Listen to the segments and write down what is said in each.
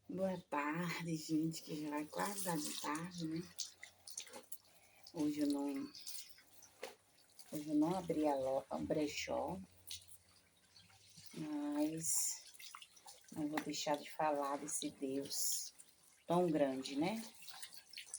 Boa tarde, gente, que já vai quase dar de tarde, né? Hoje eu não, hoje eu não abri a brechó, mas não vou deixar de falar desse Deus tão grande, né?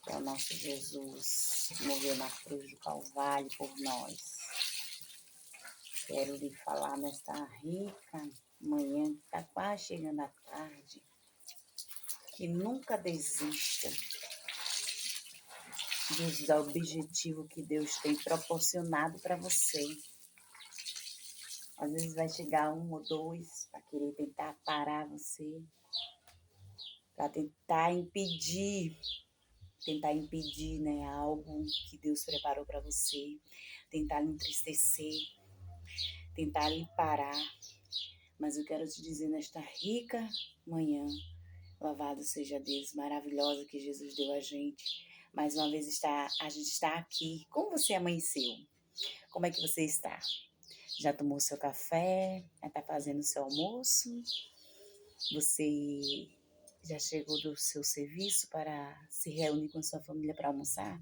Que é o nosso Jesus, que morreu na cruz do Calvário por nós. Quero lhe falar nesta rica manhã, que está quase chegando à tarde, que nunca desista dos objetivos que Deus tem proporcionado para você. Às vezes vai chegar um ou dois para querer tentar parar você, para tentar impedir, né, algo que Deus preparou para você, tentar lhe entristecer, tentar lhe parar. Mas eu quero te dizer nesta rica manhã, louvado seja Deus, maravilhosa que Jesus deu a gente. Mais uma vez a gente está aqui. Como você amanheceu? Como é que você está? Já tomou seu café? Já está fazendo seu almoço? Você já chegou do seu serviço para se reunir com sua família para almoçar?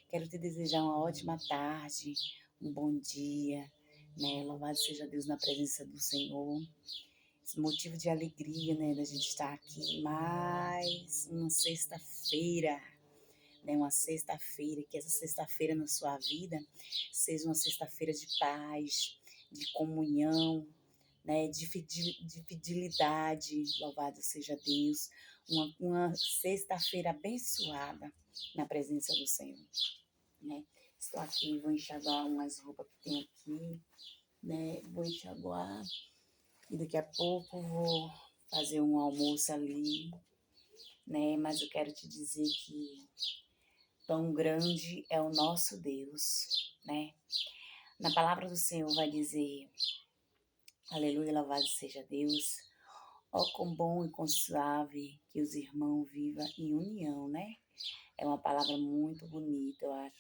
Quero te desejar uma ótima tarde, um bom dia, né? Louvado seja Deus na presença do Senhor. Esse motivo de alegria, né, da gente estar aqui mais uma sexta-feira, né? Uma sexta-feira, que essa sexta-feira na sua vida seja uma sexta-feira de paz, de comunhão, né, de fidelidade, louvado seja Deus, uma sexta-feira abençoada na presença do Senhor, né? Estou aqui, vou enxaguar umas roupas que tem aqui, né? Vou enxaguar e daqui a pouco vou fazer um almoço ali, né? Mas eu quero te dizer que tão grande é o nosso Deus, né? Na palavra do Senhor vai dizer, aleluia, louvado seja Deus. Ó, quão bom e quão suave que os irmãos vivam em união, né? É uma palavra muito bonita, eu acho,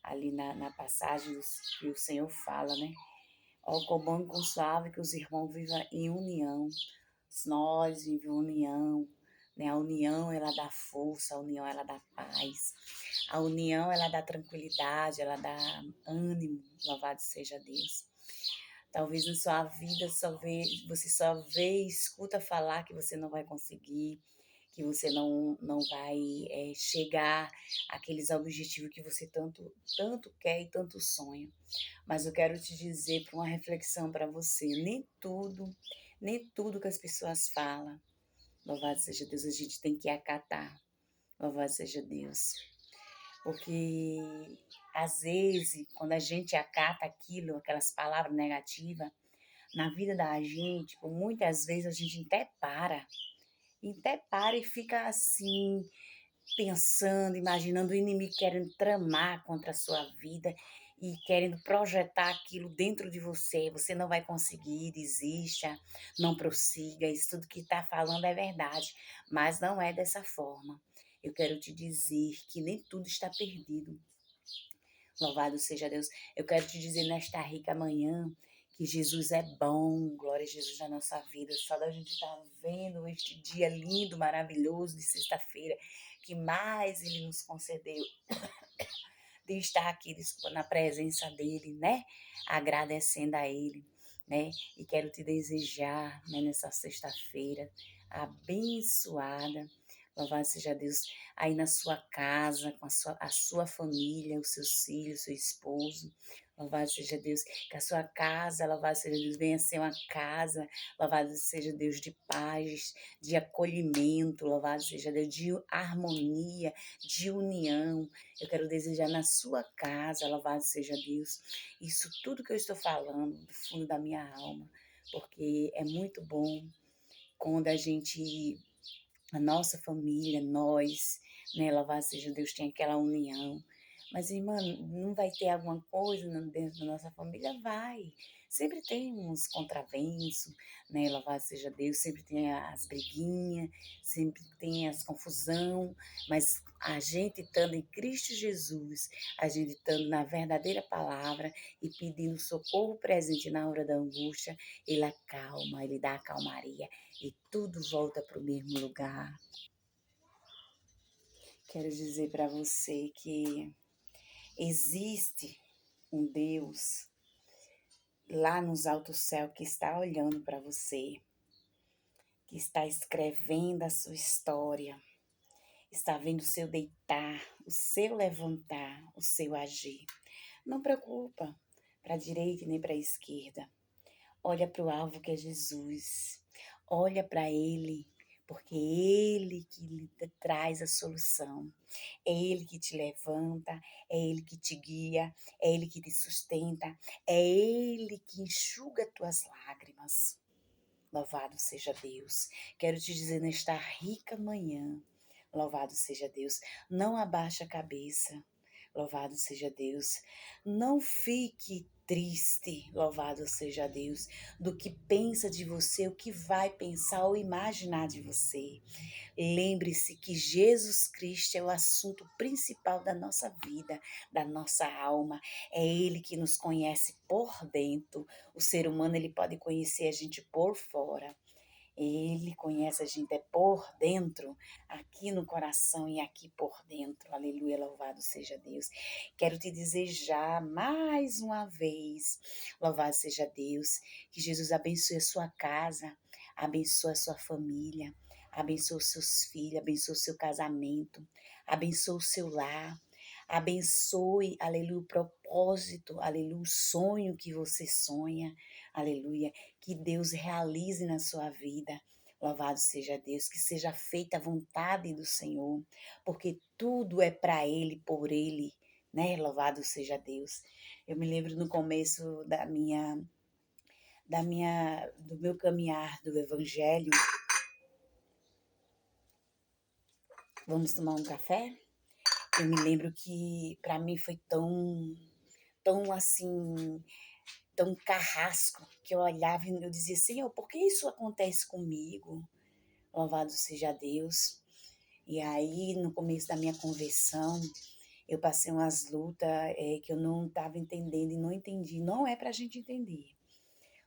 ali na passagem que o Senhor fala, né? Ó, quão bom e quão suave que os irmãos vivam em união. Nós vivemos em união, né? A união, ela dá força, a união, ela dá paz. A união, ela dá tranquilidade, ela dá ânimo, louvado seja Deus. Talvez na sua vida você só vê e escuta falar que você não vai conseguir, que você não vai chegar àqueles objetivos que você tanto quer e tanto sonha. Mas eu quero te dizer para uma reflexão para você, nem tudo que as pessoas falam, louvado seja Deus, a gente tem que acatar, louvado seja Deus. Porque às vezes, quando a gente acata aquilo, aquelas palavras negativas, na vida da gente, por muitas vezes a gente até para e fica assim, pensando, imaginando o inimigo querendo tramar contra a sua vida e querendo projetar aquilo dentro de você. Você não vai conseguir, desista, não prossiga. Isso tudo que está falando é verdade, mas não é dessa forma. Eu quero te dizer que nem tudo está perdido. Louvado seja Deus. Eu quero te dizer nesta rica manhã que Jesus é bom, glória a Jesus na nossa vida. Só da gente estar vendo este dia lindo, maravilhoso de sexta-feira, que mais Ele nos concedeu de estar aqui na presença dEle, né? Agradecendo a Ele, né? E quero te desejar, né, nessa sexta-feira abençoada. Louvado seja Deus aí na sua casa, com a sua família, os seus filhos, seu esposo. Louvado seja Deus, que a sua casa, louvado seja Deus, venha ser uma casa, louvado seja Deus, de paz, de acolhimento, louvado seja Deus, de harmonia, de união. Eu quero desejar na sua casa, louvado seja Deus, isso tudo que eu estou falando do fundo da minha alma, porque é muito bom quando a nossa família, nós, né, louvado seja Deus, tem aquela união. Mas, irmã, não vai ter alguma coisa dentro da nossa família? Vai. Sempre tem uns contravenços, né, louvado seja Deus, sempre tem as briguinhas, sempre tem as confusão, mas a gente estando em Cristo Jesus, a gente estando na verdadeira palavra e pedindo socorro presente na hora da angústia, Ele acalma, Ele dá a calmaria. e tudo volta para o mesmo lugar. Quero dizer para você que existe um Deus lá nos altos céus que está olhando para você, que está escrevendo a sua história, está vendo o seu deitar, o seu levantar, o seu agir. Não preocupa para a direita nem para a esquerda. Olha para o alvo que é Jesus. Olha para Ele, porque é Ele que lhe traz a solução. É Ele que te levanta, é Ele que te guia, é Ele que te sustenta, é Ele que enxuga tuas lágrimas. Louvado seja Deus. Quero te dizer nesta rica manhã, louvado seja Deus. Não abaixe a cabeça. Louvado seja Deus. Não fique triste, louvado seja Deus, do que pensa de você, o que vai pensar ou imaginar de você. Lembre-se que Jesus Cristo é o assunto principal da nossa vida, da nossa alma. É Ele que nos conhece por dentro. O ser humano, ele pode conhecer a gente por fora. Ele conhece a gente por dentro, aqui no coração e aqui por dentro. Aleluia, louvado seja Deus. Quero te dizer já mais uma vez, louvado seja Deus, que Jesus abençoe a sua casa, abençoe a sua família, abençoe os seus filhos, abençoe o seu casamento, abençoe o seu lar. Abençoe, aleluia, o propósito, aleluia, o sonho que você sonha, aleluia, que Deus realize na sua vida. Louvado seja Deus, que seja feita a vontade do Senhor, porque tudo é para Ele, por Ele, né? Louvado seja Deus. Eu me lembro no começo do meu caminhar do Evangelho. Vamos tomar um café? Eu me lembro que para mim foi tão assim, tão carrasco, que eu olhava e eu dizia, Senhor, por que isso acontece comigo? Louvado seja Deus. E aí, no começo da minha conversão, eu passei umas lutas que eu não estava entendendo e não entendi. Não é para a gente entender.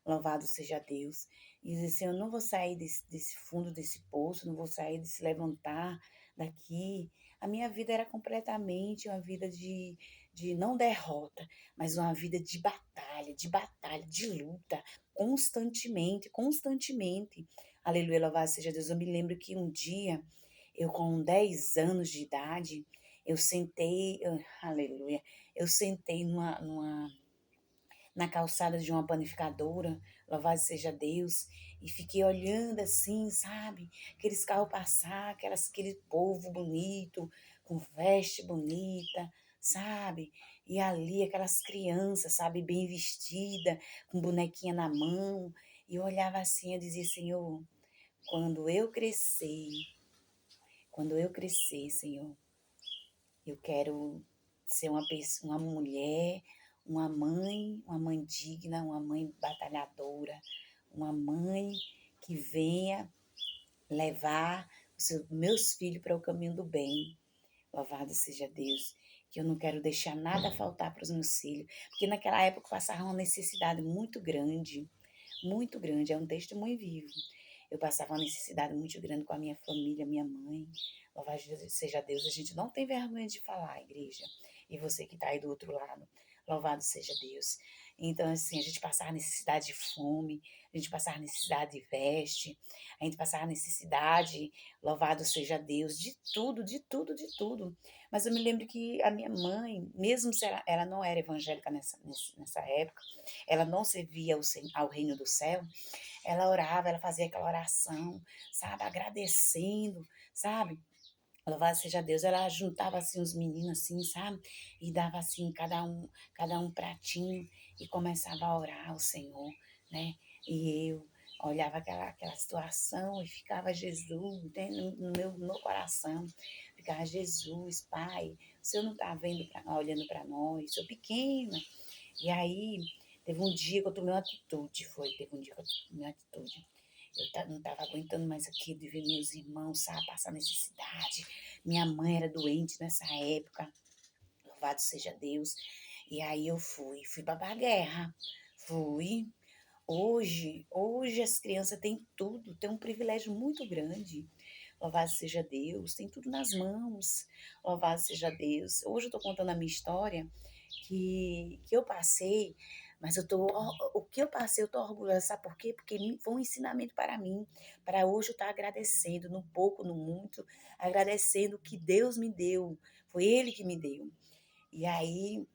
Louvado seja Deus. E dizer assim, eu não vou sair desse fundo desse poço, não vou sair de se levantar daqui. A minha vida era completamente uma vida de não derrota, mas uma vida de batalha, de luta, constantemente, constantemente. Aleluia, louvado seja Deus. Eu me lembro que um dia, eu com 10 anos de idade, eu sentei, aleluia, eu sentei na calçada de uma panificadora, louvado seja Deus, e fiquei olhando assim, sabe? Aqueles carros passar, aquele povo bonito, com veste bonita, sabe? E ali aquelas crianças, sabe, bem vestida, com bonequinha na mão. E eu olhava assim, eu dizia, Senhor, quando eu crescer, quando eu crescer, Senhor, eu quero ser uma pessoa, uma mulher, uma mãe digna, uma mãe batalhadora, uma mãe que venha levar meus filhos para o caminho do bem. Louvado seja Deus, que eu não quero deixar nada faltar para os meus filhos, porque naquela época passava uma necessidade muito grande, é um testemunho vivo. Eu passava uma necessidade muito grande com a minha família, minha mãe. Louvado seja Deus, a gente não tem vergonha de falar, igreja. E você que está aí do outro lado, louvado seja Deus. Então, assim, a gente passava necessidade de fome, a gente passava necessidade de veste, a gente passava necessidade, louvado seja Deus, de tudo, de tudo, de tudo. Mas eu me lembro que a minha mãe, mesmo se ela não era evangélica nessa época, ela não servia ao reino do céu, ela orava, ela fazia aquela oração, sabe, agradecendo, sabe? Louvado seja Deus, ela juntava assim os meninos assim, sabe? E dava assim cada um pratinho e começava a orar ao Senhor, né? E eu olhava aquela situação e ficava Jesus, né? No meu coração, ficava Jesus, Pai, o Senhor não está olhando para nós, sou pequena. E aí, teve um dia que eu tomei uma atitude, teve um dia que eu tomei uma atitude. Não estava aguentando mais aquilo de ver meus irmãos, sabe, passar necessidade. Minha mãe era doente nessa época, louvado seja Deus. E aí eu fui para a guerra. Fui, Hoje as crianças têm tudo, têm um privilégio muito grande. Louvado seja Deus, tem tudo nas mãos. Louvado seja Deus. Hoje eu estou contando a minha história que eu passei, mas o que eu passei eu estou orgulhosa, sabe por quê? Porque foi um ensinamento para mim, para hoje eu estar agradecendo, no pouco, no muito, agradecendo o que Deus me deu, foi Ele que me deu. E aí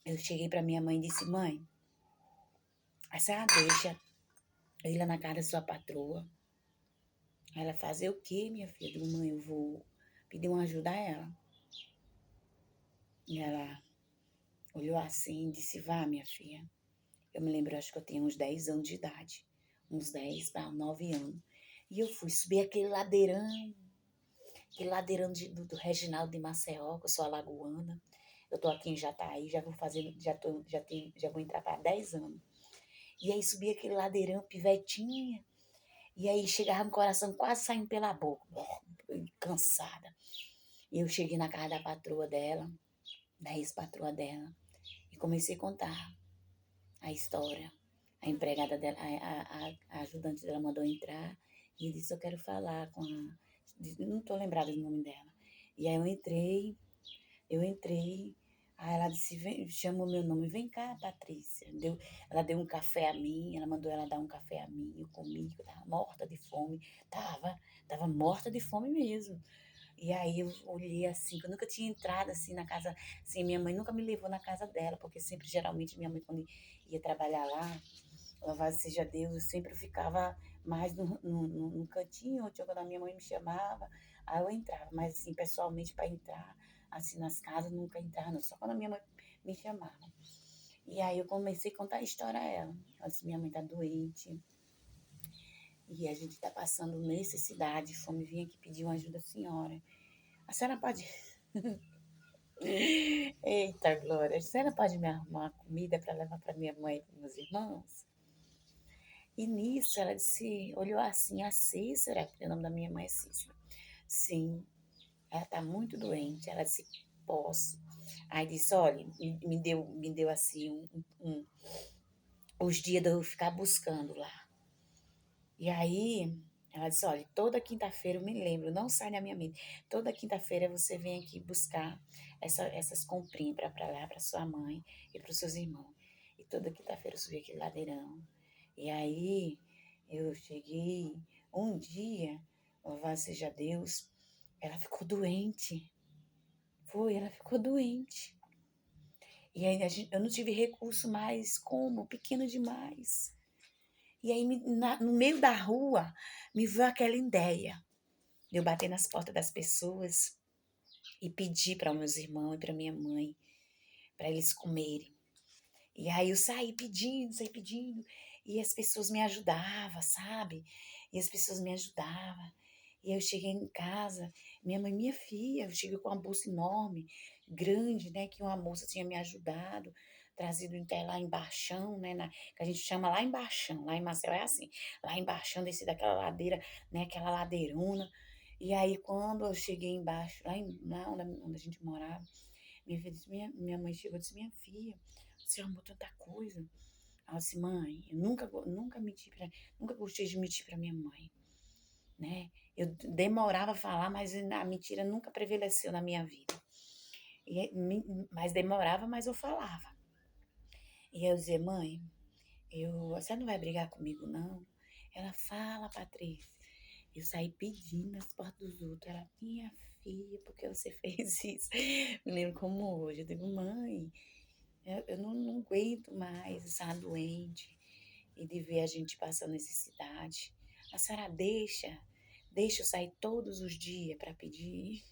eu cheguei para minha mãe e disse: mãe, a senhora deixa eu ir lá na casa da sua patroa. Ela fazer o quê, minha filha? Eu digo: mãe, eu vou pedir uma ajuda a ela. E ela olhou assim e disse: vá, minha filha. Eu me lembro, acho que eu tinha uns 10 anos de idade. Uns 10 para 9 anos. E eu fui subir aquele ladeirão do Reginaldo de Maceió, que eu sou alagoana. Eu tô aqui em Jataí, já vou fazer, já vou entrar para 10 anos. E aí subi aquele ladeirão, pivetinha. E aí chegava o coração quase saindo pela boca, cansada. E eu cheguei na casa da patroa dela, da ex-patroa dela, e comecei a contar a história. A empregada dela, a ajudante dela mandou entrar e disse: eu quero falar com a. Não estou lembrada do nome dela. E aí eu entrei, aí ela disse, chamou meu nome: vem cá, Patrícia. Ela deu um café a mim, ela mandou ela dar um café a mim, eu comi, eu tava morta de fome, tava morta de fome mesmo. E aí eu olhei assim, que eu nunca tinha entrado assim na casa, assim, minha mãe nunca me levou na casa dela, porque sempre, geralmente, minha mãe quando ia trabalhar lá, louvado seja Deus, eu sempre ficava mais no cantinho, ou quando a minha mãe me chamava, aí eu entrava, mas assim, pessoalmente para entrar, assim, nas casas, nunca entrava, não, só quando a minha mãe me chamava. E aí eu comecei a contar a história a ela. Ela disse: minha mãe tá doente, e a gente tá passando necessidade, fome, vim aqui pedir uma ajuda à senhora. A senhora pode. Eita, Glória, a senhora pode me arrumar uma comida para levar para minha mãe e para meus irmãos? E nisso ela disse, olhou assim: a Cícera, porque o nome da minha mãe é Cícera. Sim, ela tá muito doente. Ela disse: posso. Aí disse: olha, me deu assim os dias de eu ficar buscando lá. E aí ela disse: olha, toda quinta-feira, eu me lembro, não sai da minha mente, toda quinta-feira você vem aqui buscar essas comprinhas para lá, para sua mãe e para os seus irmãos. E toda quinta-feira eu subi aquele ladeirão. E aí eu cheguei um dia, louvado seja Deus, ela ficou doente. Foi, ela ficou doente. E aí eu não tive recurso mais, como? Pequeno demais. E aí, no meio da rua, me veio aquela ideia de eu bater nas portas das pessoas e pedir para meus irmãos e para minha mãe, para eles comerem. E aí eu saí pedindo, e as pessoas me ajudavam, sabe? E as pessoas me ajudavam. E aí eu cheguei em casa, minha filha, eu cheguei com uma bolsa enorme, grande, né? Que uma moça tinha me ajudado, trazido até lá embaixo, né? Que a gente chama lá embaixo, lá em Maceió é assim, lá embaixo, desci daquela ladeira, né? Aquela ladeirona. E aí quando eu cheguei embaixo, lá onde a gente morava, minha mãe chegou e disse: minha filha, você arrumou tanta coisa. Ela disse: mãe, eu nunca gostei de mentir para minha mãe, né? Eu demorava a falar, mas a mentira nunca prevaleceu na minha vida. Mas demorava, mas eu falava. E eu dizia: mãe, você não vai brigar comigo, não? Ela: fala, Patrícia. Eu saí pedindo nas portas dos outros. Ela: minha filha, por que você fez isso? Me lembro como hoje. Eu digo: mãe, eu não aguento mais estar doente e de ver a gente passando necessidade. A senhora deixa eu sair todos os dias para pedir.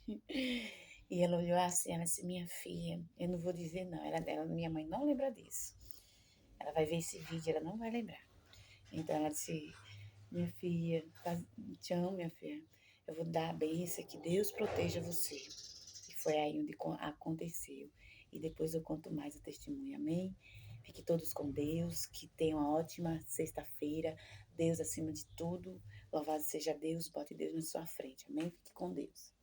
E ela olhou assim, ela disse: minha filha, eu não vou dizer não. Minha mãe não lembra disso. Ela vai ver esse vídeo, ela não vai lembrar. Então ela disse: minha filha, te amo, minha filha. Eu vou dar a bênção, que Deus proteja você. E foi aí onde aconteceu. E depois eu conto mais o testemunho, amém? Fiquem todos com Deus, que tenham uma ótima sexta-feira. Deus acima de tudo. Louvado seja Deus, bote Deus na sua frente, amém? Fique com Deus.